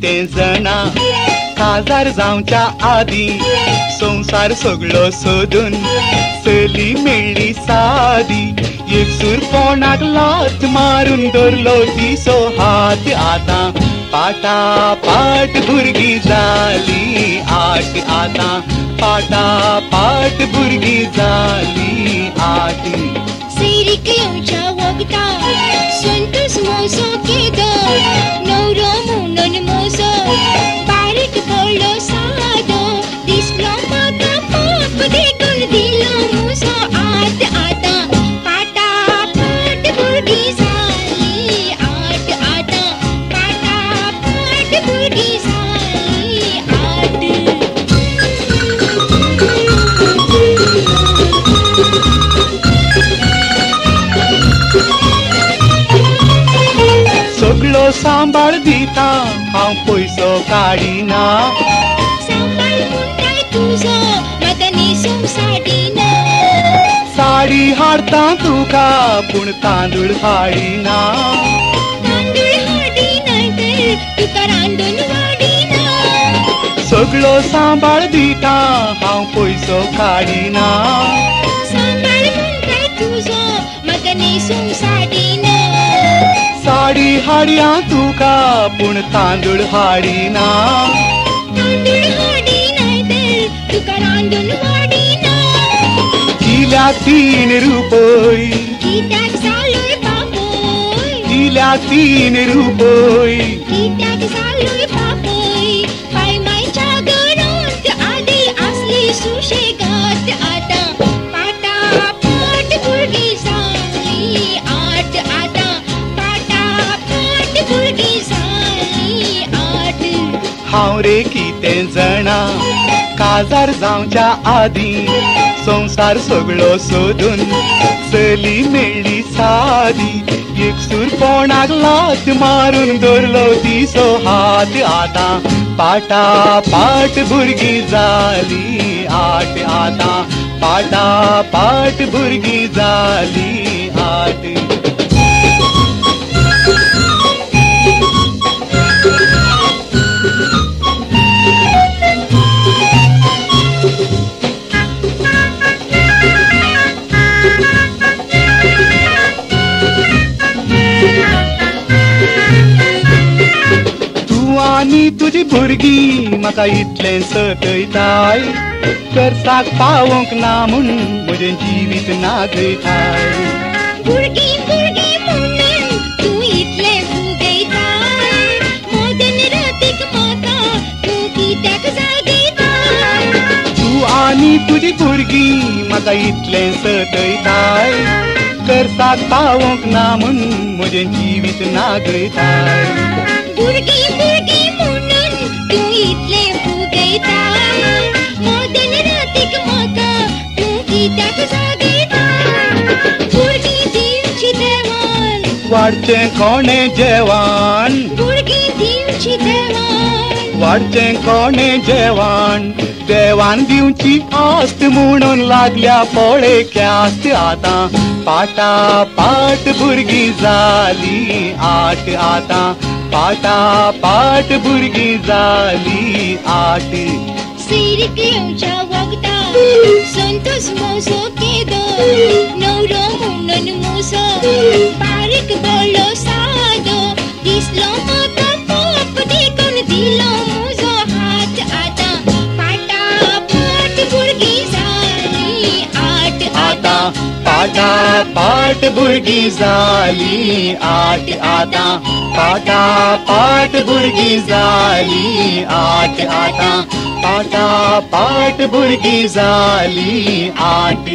कितें जाणा काजार जावच्या आदी संसार सगळो सोदून चली मेळ्ळी सादी एकसूर कोणाक लात मारून धरलो तिसो हात आतां पाटा पाट भुरगीं जाली आट आतां पाटा पाट भुरगीं जाली आट सैरीक येवच्या वखदा संतोष मोसो केदो नवरो म्हणून मोसो बारीक पडलो सादो दिसलो म्हाका पाप देखून दिलो मोसो आत आतां पाटा पाट भुरगीं जाली आट आतां पाटा पाट भुरगीं जाली आट सगळो सांबाळ दिता हांव पयसो काडिना सांबाळ म्हणटाय तुजो म्हाका न्हेसूंक साडिना साडी हाडटा तुका पूण तांदूळ हाडिना तांदूळ हाडिनाय तर तुका रांदून वाडिना सगळो सांबाळ दिता हांव पयसो काडिना सांबाळ म्हणटाय तुजो म्हाका न्हेसूंक साडिना साडी हाडया तुका पूण तांदूळ हाडिना तांदूळ हाडिनाय तर तुका रांदून वाडिना दिल्या 3 रुपय कित्याक जालोय बापोय दिल्या 3 रुपय कित्याक जालोय बापोय बाय मायच्या घरांत आदी आसली सुशेगाद आतां पाटा पाट भुरगीं जाली आट आतां पाटा पाट भुरगीं जाली आट हांव रे कितें जाणा काजार जावच्या आदी संसार सगळो सोदून चली मेळ्ळी सादी एकसूर कोणाक लात मारून धरलो तिसो हात आतां पाटा पाट भुरगीं जाली आट आतां पाटा पाट भुरगीं जाली आट आनी तुजी भुरगीं म्हाका इतलें सतयताय करसाक पावोंक ना म्हूण म्हजें जिवीत नागयताय भुरगीं भुरगीं म्हणून तूं इतलें फुगयताय मोदन रातीक म्हाका तूं कित्याक जागयताय तूं आनी तुजी भुरगीं म्हाका इतलें सतयताय करसाक पावोंक ना म्हूण म्हजें जिवीत नागयताय भुरगीं भुरगीं म्हणून तूं इतलें फुगयताय मोदन रातीक म्हाका तूं कित्याक जागयताय भुरगीं दिवची देवान वाडचें कोणें जेवाण भुरगीं दिवची देवान वाडचें कोणें जेवाण देवान दिवची आस्त म्हणून लागल्या पळय क्यास्त आतां पाटा पाट भुरगीं जाली आट आतां पाटा पाट भुरगीं जाली आट सैरीक येवच्या वखदा संतोष मोसो केदो नवरो म्हणून मोसो बारीक पडलो सादो दिसलो म्हाका पाप देखून दिलो म्हजो हात आतां पाटा पाट भुरगीं जाली आट आतां पाटा पाट भुरगीं जाली आट आतां पाटा पाट भुरगीं जाली आट आतां पाटा पाट भुरगीं जाली आट